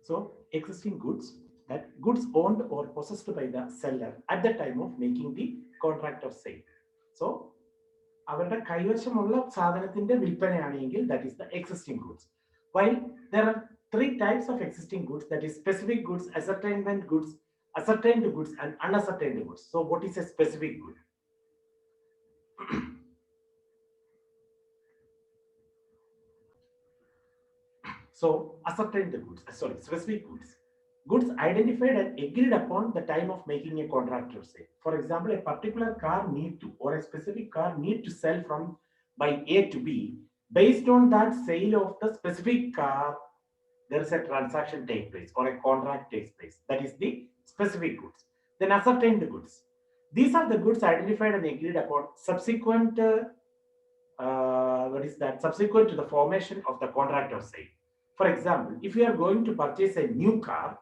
So existing goods, that goods owned or possessed by the seller at the time of making the contract of sale. So അവരുടെ കൈവശമുള്ള സാധനത്തിന്റെ വിൽപ്പനയാണെങ്കിൽ that is the existing goods. While there are three types of existing goods, that is specific goods, ascertainment goods, ascertained goods, and unascertained goods. So what is a specific good? So ascertained goods, specific goods. Goods identified and agreed upon the time of making a contract or sale. For example, a particular car need to, or a specific car need to sell from by A to B. Based on that sale of the specific car, there is a transaction take place or a contract takes place. That is the specific goods. Then ascertained goods. These are the goods identified and agreed upon subsequent. What is that? Subsequent to the formation of the contract of sale. For example, if you are going to purchase a new car,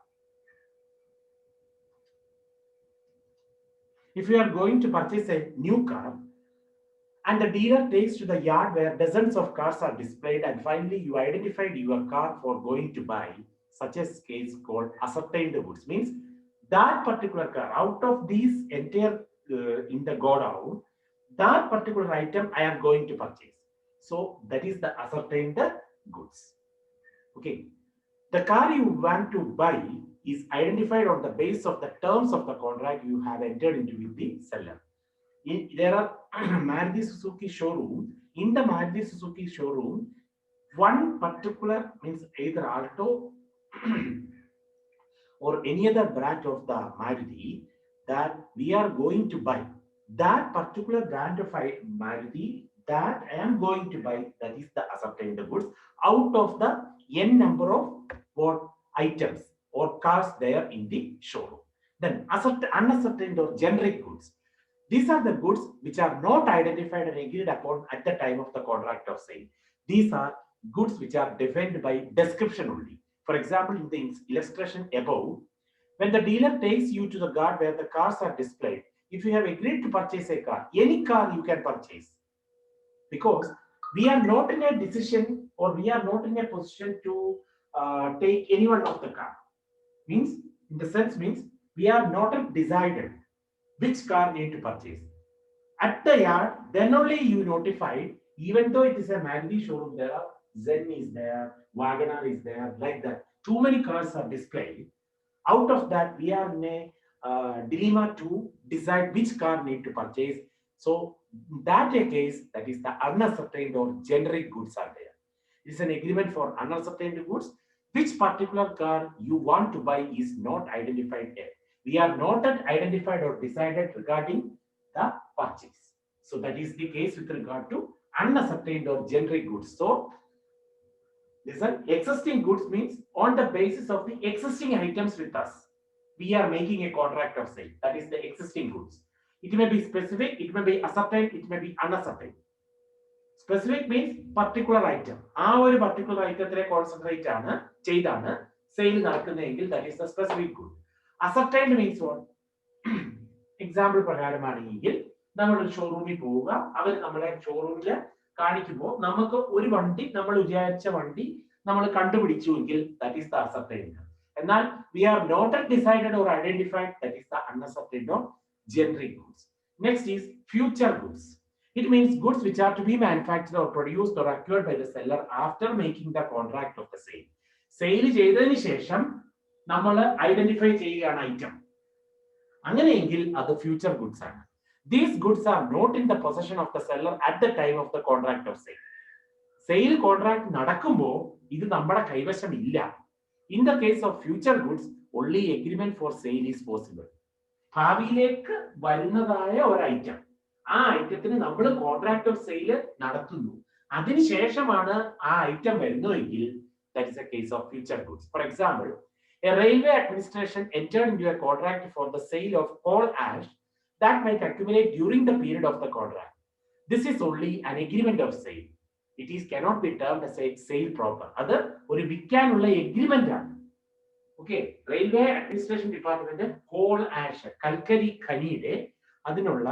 and the dealer takes to the yard where dozens of cars are displayed, and finally you identified your car for going to buy, such a case called ascertained goods, means that particular car, out of these entire in the godown, that particular item I am going to purchase. So that is the ascertained goods. Okay, the car you want to buy is identified on the basis of the terms of the contract you have entered into with the seller. There are Maruti Suzuki showroom. In the Maruti Suzuki showroom, one particular, means either Alto or any other brand of the Maruti that we are going to buy. That particular brand of Maruti that I am going to buy, that is the ascertained goods out of the n number of what items or cars there in the showroom. Then unascertained or generic goods. These are the goods which are not identified and agreed upon at the time of the contract of sale. These are goods which are defined by description only. For example, in the illustration above, when the dealer takes you to the yard where the cars are displayed, if you have agreed to purchase a car, any car you can purchase, because we are not in a decision or we are not in a position to take any one of the car. Means, in the sense means, we are not decided which car need to purchase. At the yard, then only you notified, even though it is a Maruti showroom, there are Zen is there, Wagoner is there, like that. Too many cars are displayed. Out of that, we are in a dilemma to decide which car need to purchase. So, that a case, that is the unascertained or generic goods are there. It is an agreement for unascertained goods. Which particular car you want to buy is not identified yet. We are not identified or decided regarding the purchase. So that is the case with regard to unascertained or generic goods. So listen, existing goods means on the basis of the existing items with us, we are making a contract of sale. That is the existing goods. It may be specific, it may be ascertained, it may be unascertained. Specific means particular item. ആ ഒരു particular ഐറ്റത്തിനെ concentrate ആണ് ചെയ്താണ് sale നടക്കുന്നതെങ്കിൽ that is the specific good. Ascertained means what? Example പ്രകാരമാണെങ്കിൽ നമ്മൾ ഒരു ഷോറൂമിൽ പോവുക, അവർ നമ്മളെ ഷോറൂമിൽ കാണിക്കുമ്പോൾ നമുക്ക് ഒരു വണ്ടി, നമ്മൾ വിചാരിച്ച വണ്ടി നമ്മൾ കണ്ടുപിടിച്ചുവെങ്കിൽ that is the ascertained. എന്നാൽ we are not decided or identified, that is the unascertained or generic goods. Next is future goods. It means goods which are to be manufactured or produced or acquired by the seller after making the contract of the sale. Sale ചെയ്തതിനു ശേഷം നമ്മൾ identify ചെയ്യുകയാണ് item. അങ്ങനെയെങ്കിൽ അത് future goods ആണ്. These goods are not in the possession of the seller at the time of the contract of sale. Sale contract നടക്കുമ്പോൾ ഇത് നമ്മുടെ കൈവശം ഇല്ല. In the case of future goods, only agreement for sale is possible. ഭാവിയിലേക്ക് വരുന്നതായ ഒരു item, ആ ഐറ്റത്തിന് നമ്മൾ കോൺട്രാക്ട് ഓഫ് സെയിൽ നടത്തുന്നു, അതിനുശേഷമാണ് ആ ഐറ്റം വരുന്നതെങ്കിൽ that is a case of future goods. For example, a railway administration entered into a contract for the sale of coal ash that might accumulate during the period of the contract. This is only an agreement of sale. It is cannot be termed as a sale proper. അത് ഒരു വിൽക്കാനുള്ള agreement ആണ്. Okay, railway administration department call ash, കൽക്കരി ഖനിയുടെ അതിനുള്ള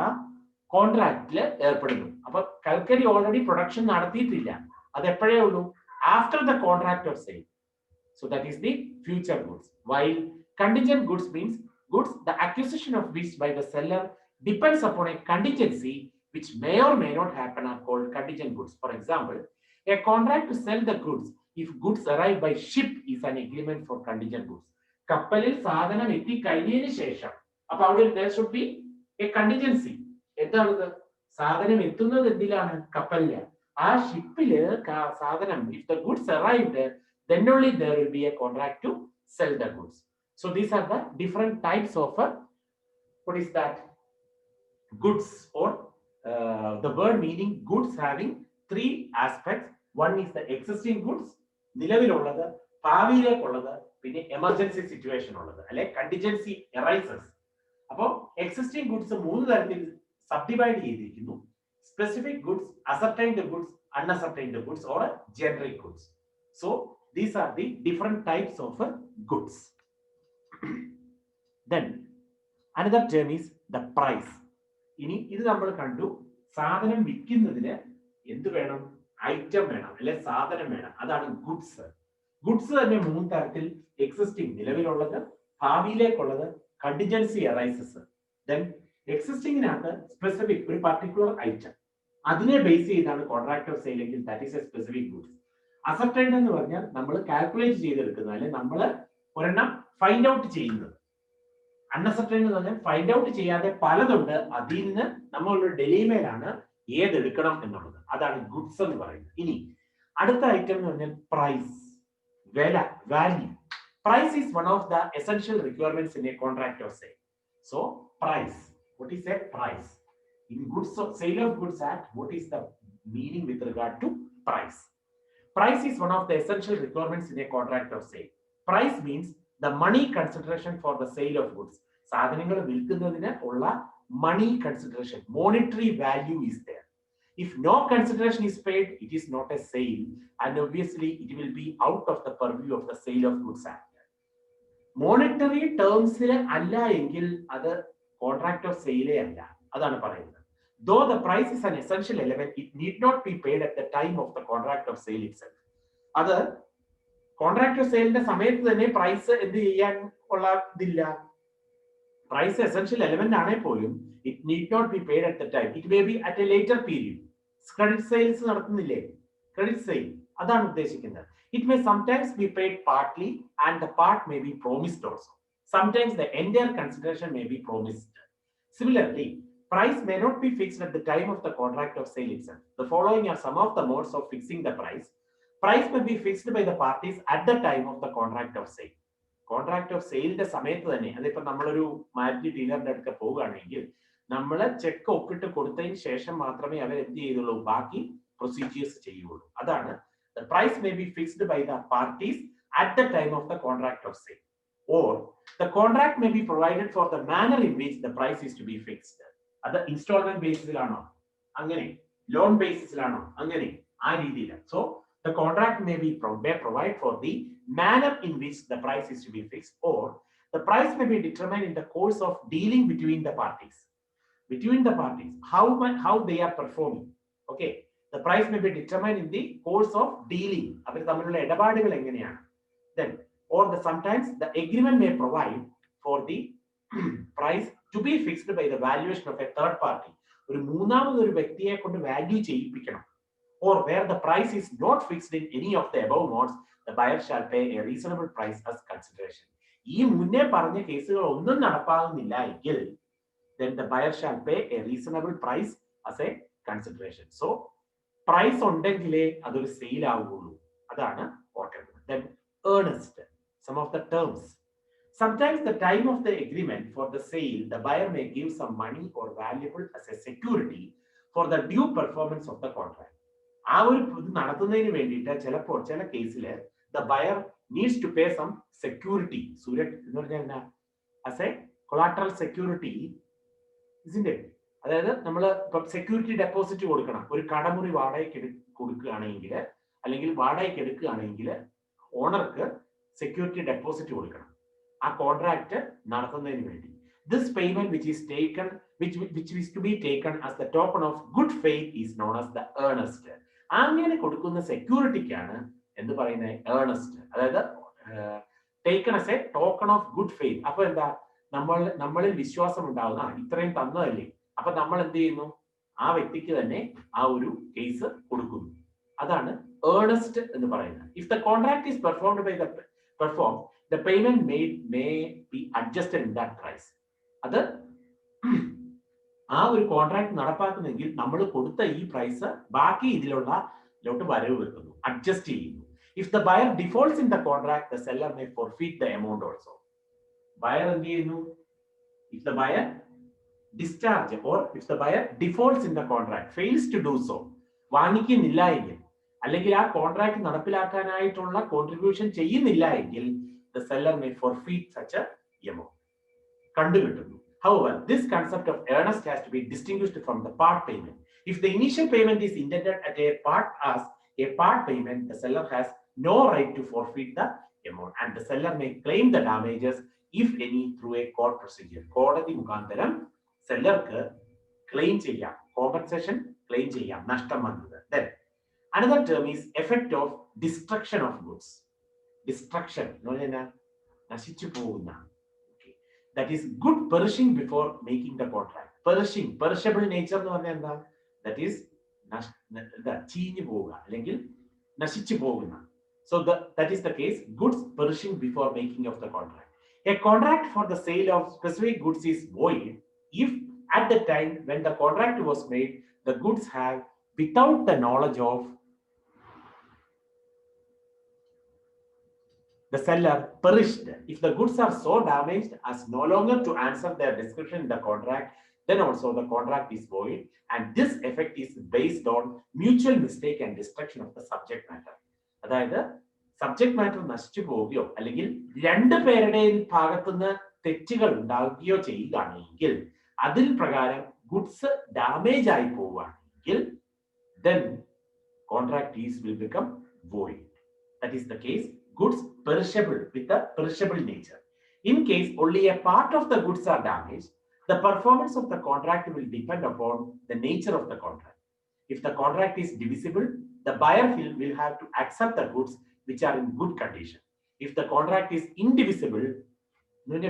കോൺട്രാക്റ്റിൽ ഏർപ്പെടുന്നു. അപ്പൊ കൽക്കരി already production നടത്തിയിട്ടില്ല, അത് എപ്പോഴേ ഉള്ളൂ? After the contract of sale. So that is the future goods. While contingent goods means goods the acquisition of which by the seller depends upon a contingency which may or may not happen are called contingent goods. For example, a contract to sell the goods if goods arrive by ship is an agreement for contingent goods. കപ്പലിൽ സാധനം എത്തിക്കഴിഞ്ഞതിന് ശേഷം അപ്പൊ അവിടെ there should be a contingency. എന്താണത്? സാധനം എത്തുന്നത് എന്തിലാണ്? കപ്പലില്. ആ ഷിപ്പില് സാധനം if the goods arrived then only there will be a contract to sell the goods. So these are the different types of what is that? Goods or the word meaning goods having three aspects. One is the existing goods, നിലവിലുള്ളത്, ഭാവിയിലേക്കുള്ളത്, പിന്നെ emergency situation ഉള്ളത് അല്ലെ contingency arises. അപ്പോൾ existing goods മൂന്ന് തരത്തിൽ subdivide ചെയ്തിരിക്കുന്നു. Specific goods, ascertained goods, unascertained goods or generic goods. So these are the different types of goods. Then another term is the price. ഇനി ഇത് നമ്മൾ കണ്ടു, സാധനം വിൽക്കുന്നതിന് എന്ത് വേണം? ഐറ്റം വേണം അല്ലെ സാധനം വേണം, അതാണ് ഗുഡ്സ്. ഗുഡ്സ് തന്നെ മൂന്ന് തരത്തിൽ: എക്സിസ്റ്റിംഗ് നിലവിലുള്ളത്, ഭാവിയിലേക്കുള്ളത്, കണ്ടിജൻസി അറൈസസ്. ദെൻ എക്സിസ്റ്റിംഗിനകത്ത് സ്പെസിഫിക് ഒരു പർട്ടിക്കുലർ ഐറ്റം, അതിനെ ബേസ് ചെയ്താണ് കോൺട്രാക്ട് ഓഫ് സെയിൽ എങ്കിൽ that is A specific goods. Ascertained എന്ന് പറഞ്ഞാൽ നമ്മൾ കാൽക്കുലേറ്റ് ചെയ്തെടുക്കുന്നത് അല്ലെ നമ്മൾ ഒരെണ്ണം ഫൈൻഡ് ഔട്ട് ചെയ്യുന്നത്. അൺഅസർട്ടൈൻഡ് എന്ന് പറഞ്ഞാൽ ഫൈൻഡ് ഔട്ട് ചെയ്യാതെ പലതുണ്ട്, അതിൽ നിന്ന് നമ്മളൊരു ഡെലിമേലാണ് ഏതെടുക്കണം എന്നുള്ളത്, അതാണ് ഗുഡ്സ് എന്ന് പറയുന്നത്. ഇനി അടുത്ത ഐറ്റം എന്ന് പറഞ്ഞാൽ പ്രൈസ്, വില, value. Price is one of the essential requirements in a contract of sale. So price, what is a price? In goods of sale of goods act, what is the meaning with regard to price? Price is one of the essential requirements in a contract of sale. Price means the money consideration for the sale of goods. സാധനങ്ങൾ വിൽക്കുന്നതിന് ഉള്ള money consideration, monetary value is there. If no consideration is paid, it is not a sale, and obviously it will be out of the purview of the Sale of Goods Act. Monetary terms അല്ല എങ്കിൽ അത് contract of സെയിലേ അല്ല, അതാണ് പറയുന്നത്. Though the price is an essential element, it need not be paid at the time of the contract of sale itself. അത് contract of സെയിലിന്റെ സമയത്ത് തന്നെ price എന്ത് ചെയ്യാൻ ഉള്ള ഇതില്ല. പ്രൈസ് എസെൻഷ്യൽ എലമെന്റ് ആണെങ്കിൽ പോലും it need not be paid at the time, it may be at a later period. Credit sales നടത്തുന്നില്ലേ, ക്രെഡിറ്റ് സെയിൽ, അതാണ് ഉദ്ദേശിക്കുന്നത്. It may sometimes be paid partly and the part may be promised also. Sometimes the entire consideration may be promised. Similarly, price may not be fixed at the time of the contract of sale itself. The following are some of the modes of fixing the price. Price may be fixed by the parties at the time of the contract of sale. Contract of sale ന്റെ സമയത്ത് തന്നെ, അതിപ്പോ നമ്മളൊരു മാരുതി ഡീലറിന്റെ അടുത്ത് പോവുകയാണെങ്കിൽ നമ്മൾ check ഒപ്പിട്ട് കൊടുത്തതിന് ശേഷം മാത്രമേ അവർ എന്ത് ചെയ്യുള്ളൂ, ബാക്കി പ്രൊസീജിയേഴ്സ് ചെയ്യുള്ളൂ. അതാണ് the price may be fixed by the parties at the time of the contract of sale, or the contract may be provided for the manner in which the price is to be fixed. അത് instalment ബേസിസിലാണോ, അങ്ങനെ loan ബേസിസിലാണോ, അങ്ങനെ ആ രീതിയിലാണ്. So the contract may provide for the manner in which the price is to be fixed, or the price may be determined in the course of dealing between the parties. Between the parties, how they are performing. Okay, the price may be determined in the course of dealing. അവർ തമ്മിലുള്ള ഇടപാടുകൾ എങ്ങനെയാണ്. Then, or sometimes the agreement may provide for the price to be fixed by the valuation of a third party. ഒരു മൂന്നാമതൊരു വ്യക്തിയെ കൊണ്ട് value ചെയ്യിപ്പിക്കണം. Or where the price is not fixed in any of the above modes, the buyer shall pay a reasonable price as consideration. ഈ മുന്നേ പറഞ്ഞ കേസുകൾ ഒന്നും നടപ്പാകുന്നില്ല എങ്കിൽ then the buyer shall pay a reasonable price as a consideration. So price ഉണ്ടെങ്കിലേ അതൊരു sale ആവുകയുള്ളൂ, അതാണ് ഓർക്കേണ്ടത്. Then earnest, some of the terms. Sometimes the time of the agreement for the sale, the buyer may give some money or valuable as a security for the due performance of the contract. ആ ഒരു ഇത് നടത്തുന്നതിന് വേണ്ടിയിട്ട് ചിലപ്പോൾ ചില കേസിൽ the buyer needs to pay some security. സൂര്യ എന്ന് പറഞ്ഞാൽ എന്നാ, as a collateral security, isn't it? അതായത് നമ്മൾ ഇപ്പം സെക്യൂരിറ്റി ഡെപ്പോസിറ്റ് കൊടുക്കണം. ഒരു കടമുറി വാടകയ്ക്ക് കൊടുക്കുകയാണെങ്കിൽ അല്ലെങ്കിൽ വാടകയ്ക്ക് എടുക്കുകയാണെങ്കിൽ ഓണർക്ക് സെക്യൂരിറ്റി ഡെപ്പോസിറ്റ് കൊടുക്കണം ആ കോൺട്രാക്ട് നടത്തുന്നതിന് വേണ്ടി. This payment which is to be taken as the token of good faith is known as the earnest. അങ്ങനെ കൊടുക്കുന്ന സെക്യൂരിറ്റിക്കാണ് എന്ത് പറയുന്നത്, earnest. അതായത് taken as a token of good faith. അപ്പോൾ എന്താ നമ്മളിൽ വിശ്വാസം ഉണ്ടാവുന്ന ഇത്രയും തന്നതല്ലേ, അപ്പൊ നമ്മൾ എന്ത് ചെയ്യുന്നു, ആ വ്യക്തിക്ക് തന്നെ ആ ഒരു കേസ് കൊടുക്കുന്നു. അതാണ് ഏർണസ്റ്റ് എന്ന് പറയുന്നത്. If the contract is performed by the payment made may be adjusted in that price. അത് ആ ഒരു കോൺട്രാക്ട് നടപ്പാക്കുന്നെങ്കിൽ നമ്മൾ കൊടുത്ത ഈ പ്രൈസ് ബാക്കി ഇതിലോട്ട് വരവ് വെക്കുന്നു, അഡ്ജസ്റ്റ് ചെയ്യുന്നു. If the buyer defaults in the contract the seller may forfeit the amount also. Buyer എന്ത് ചെയ്യുന്നു, if the buyer discharge or if the buyer defaults in the contract, fails to do so, വാങ്ങിക്കുന്നില്ല എങ്കിൽ അല്ലെങ്കിൽ ആ contract നടപ്പിലാക്കാനായിട്ടുള്ള contribution ചെയ്യുന്നില്ല എങ്കിൽ the seller may forfeit such a amount. കണ്ടുകിട്ടുന്നു. However, this concept of earnest has to be distinguished from the part payment. If the initial payment is intended as a part payment, the seller has no right to forfeit the amount and the seller may claim the damages, if any, through a court procedure. കോടതി മുഖാന്തരം സെല്ലർക്ക് claim ചെയ്യാം, compensation claim ചെയ്യാം, നഷ്ടം വന്നത്. Then another term is effect of destruction of goods. Destruction എന്ന് പറഞ്ഞാൽ നശിച്ചു പോകുന്ന. That is good perishing before making the contract. Perishing, perishable nature എന്ന് പറഞ്ഞാൽ എന്താ? That is ചീഞ്ഞു പോവുക അല്ലെങ്കിൽ നശിച്ചു പോകുന്ന. So that is the case, goods perishing before making of the contract. A contract for the sale of specific goods is void if at the time when the contract was made, the goods have, without the knowledge of the seller, perished. If the goods are so damaged as no longer to answer their description in the contract, then also the contract is void, and this effect is based on mutual mistake and destruction of the subject matter. അതായത് subject matter നശിച്ചു പോവുകയോ അല്ലെങ്കിൽ രണ്ടുപേരുടെയും ഭാഗത്തുനിന്ന് തെറ്റുകൾ ഉണ്ടാവുകയോ ചെയ്യുകയാണെങ്കിൽ, അതിൽ പ്രകാരം ഗുഡ്സ് ഡാമേജ് ആയി പോവുകയാണെങ്കിൽ, then contract will become void. That is the case, goods perishable with a perishable nature. In case only a part of the goods are damaged, the performance of the contract will depend upon the nature of the contract. If the contract is divisible, the buyer will have to accept the goods which are in good condition. If the contract is indivisible,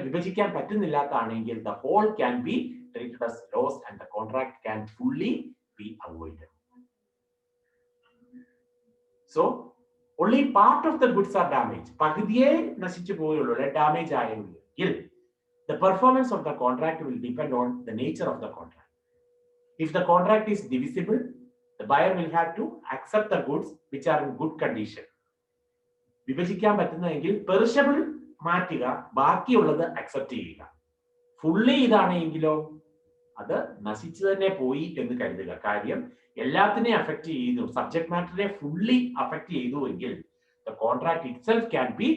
വിഭജിക്കാൻ പറ്റുന്നില്ലാത്തതാണെങ്കിൽ, the whole can be treated as loss and the contract can fully be avoided. So only part of the goods are damaged. പകുതിയെ നശിച്ചു പോയുള്ളൂ, damage ആയെങ്കിൽ, the performance of the contract will depend on the nature of the contract. If the contract is divisible, the buyer will have to accept the goods which are in good condition. വിഭജിക്കാൻ പറ്റുന്നതെങ്കിൽ perishable മാറ്റുക, ബാക്കിയുള്ളത് accept ചെയ്യുക. Fully ഇതാണെങ്കിലോ അത് നശിച്ചു തന്നെ പോയി എന്ന് കരുതുക. കാര്യം എല്ലാത്തിനെയും അഫക്ട് ചെയ്തു, സബ്ജക്ട് മാറ്ററിനെ ഫുള്ളി അഫക്ട് ചെയ്തു എങ്കിൽ the contract itself can be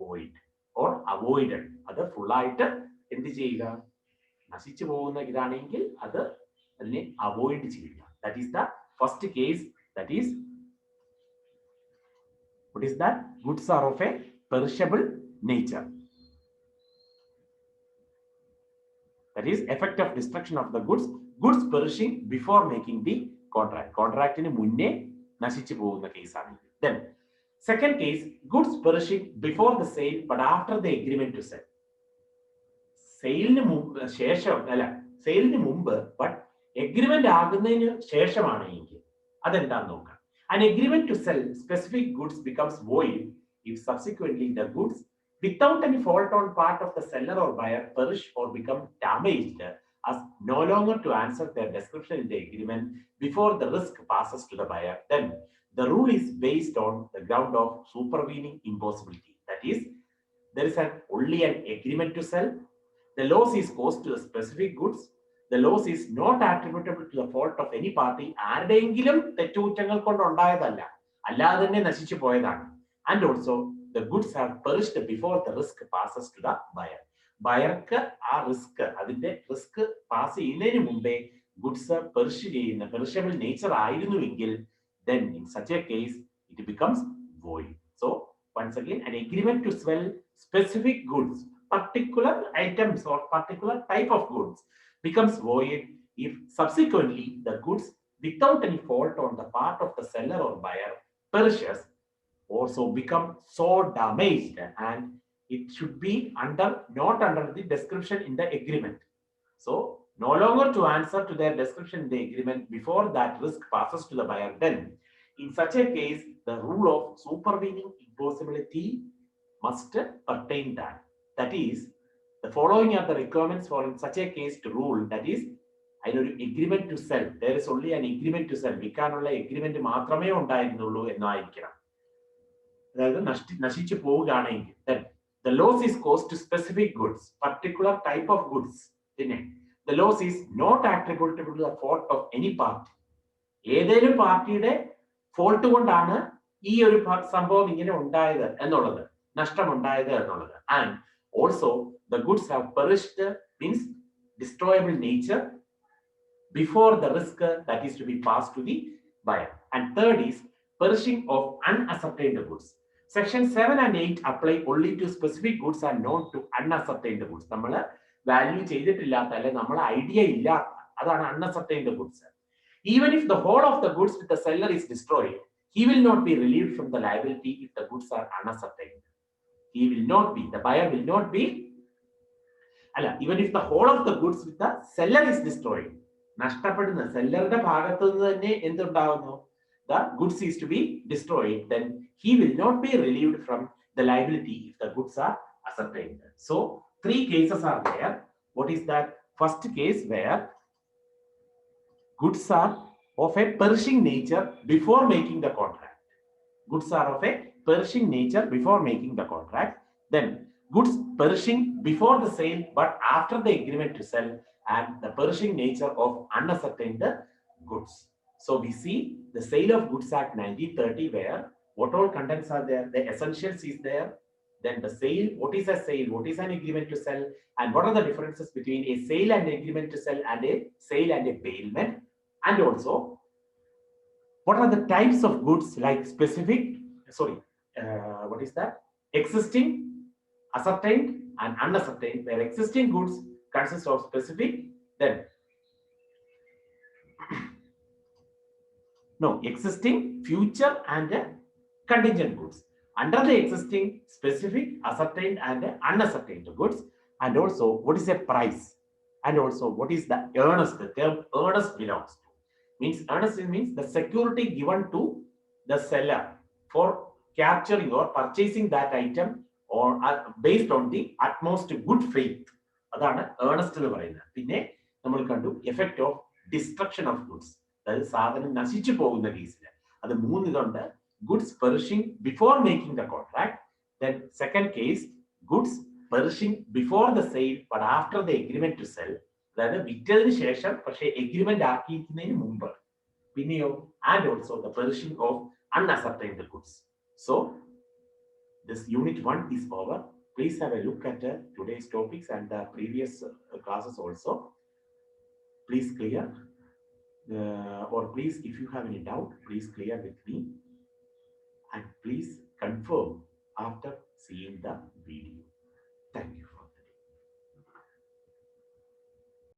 void or avoided. അത് ഫുള്ളായിട്ട് എന്ത് ചെയ്യുക, നശിച്ചു പോകുന്ന ഇതാണെങ്കിൽ അത് അതിനെ അവോയ്ഡ് ചെയ്യുക. That is the first case. That is, what is that? Goods are of a perishable nature. That is effect of destruction of the goods perishing before making the contract. Contractinu munne നശിച്ചു പോകുന്ന കേസാണ്. Then second case, goods perishing before the sale but after the agreement to sell. സെയിലിന് ശേഷം അല്ല, സെയിലിന് മുമ്പ് but agreement ആകുന്നതിന് ശേഷമാണെങ്കിൽ അതെന്താന്ന് നോക്കാം. An agreement to sell specific goods becomes void if subsequently the goods, without any fault on part of the seller or buyer, perish or become damaged as no longer to answer their description in the agreement before the risk passes to the buyer. Then the rule is based on the ground of supervening impossibility. That is, there is only an agreement to sell. The loss is caused to the specific goods. The loss is not attributable to the fault of any party. ആരുടെയെങ്കിലും തെറ്റുകുറ്റങ്ങൾ കൊണ്ട് ഉണ്ടായതല്ല, അല്ലാതെ തന്നെ നശിച്ചു പോയതാണ്. And also the goods have perished before the risk passes to the buyer. ബയർക്ക് ആ risk, അതിന്റെ risk pass ചെയ്യുന്നതിന് മുമ്പേ ഗുഡ്സ് പെറിഷ് ചെയ്യുന്ന പെറിഷബിൾ നേച്ചർ ആയിരുന്നുവെങ്കിൽ, then in such a case it becomes void. So once again, an agreement to sell specific goods, particular items or particular type of goods, becomes void if subsequently the goods, without any fault on the part of the seller or buyer, perishes also become so damaged, and it should be under not under the description in the agreement. So no longer to answer to their description in the agreement before that risk passes to the buyer. Then in such a case, the rule of supervening impossibility must pertain that. That is, the following are the requirements for in such a case to rule. That is, അതിനൊരു agreement to sell, there is only an agreement to sell, വിൽക്കാനുള്ള agreement മാത്രമേ ഉണ്ടായിരുന്നുള്ളൂ എന്നായിരിക്കണം. അതായത് നശിച്ചു പോവുകയാണെങ്കിൽ then the loss is caused to specific goods, particular type of goods. പിന്നെ the loss is not attributable to the fault of any party. ഏതെങ്കിലും പാർട്ടിയുടെ fault കൊണ്ടാണ് ഈ ഒരു സംഭവം ഇങ്ങനെ ഉണ്ടായത് എന്നുള്ളത്, നഷ്ടമുണ്ടായത് എന്നുള്ളത്. And also the goods have perished, means destroyable nature, before the risk that is to be passed to the buyer. And third is perishing of unascertained goods. Section 7 and 8 apply only to specific goods and not to unascertained goods. നമ്മൾ value ചെയ്തിട്ടില്ലാത്ത അല്ലെ നമ്മൾ idea ഇല്ലാത്ത, അതാണ് unascertained goods. Even if the whole of the goods with the seller is destroyed, he will not be relieved from the liability if the goods are unascertained. He will not be, the buyer will not be, even if the whole of the goods with the seller is destroyed, നഷ്ടപ്പെടുന്ന സെല്ലറുടെ ഭാഗത്ത് നിന്ന് തന്നെ എന്തുണ്ടാവുന്നു, the goods is to be destroyed, then he will not be relieved from the liability if the goods are ascertained. So three cases are there. What is that? First case where goods are of a perishing nature before making the contract. Goods are of a perishing nature before making the contract. Then goods perishing before the sale but after the agreement to sell, and the perishing nature of unascertained goods. So we see the Sale of Goods Act 1930, where what all contents are there, the essentials is there, then the sale, what is a sale, what is an agreement to sell, and what are the differences between a sale and agreement to sell and a sale and a bailment, and also what are the types of goods like specific, what is that, existing, ascertained and unascertained, where existing goods consists of specific, then existing, future and contingent goods. Under the existing, specific, ascertained and unascertained goods, and also what is a price, and also what is the earnest. The term earnest belongs to, means earnest means the security given to the seller for capturing or purchasing that item, or based on the utmost good faith. അതാണ് earnest എന്ന് പറയുന്നത്. പിന്നെ നമ്മൾ കണ്ടു effect of destruction of goods, അതായത് സാധനം നശിച്ചു പോകുന്ന കേസിൽ അത് മൂന്നിതുണ്ട്. Goods perishing before making the contract, then second case goods perishing before the sale but after the agreement to sell, അതായത് വിറ്റതിന് ശേഷം പക്ഷേ എഗ്രിമെന്റ് ആക്കിയിരിക്കുന്നതിന് മുമ്പ്. പിന്നെയോ and also the perishing of unascertained goods. So this unit 1 is over. Please have a look at today's topics and the previous classes also. Please clear, or please, if you have any doubt, please clear with me, and please confirm after seeing the video. Thank you.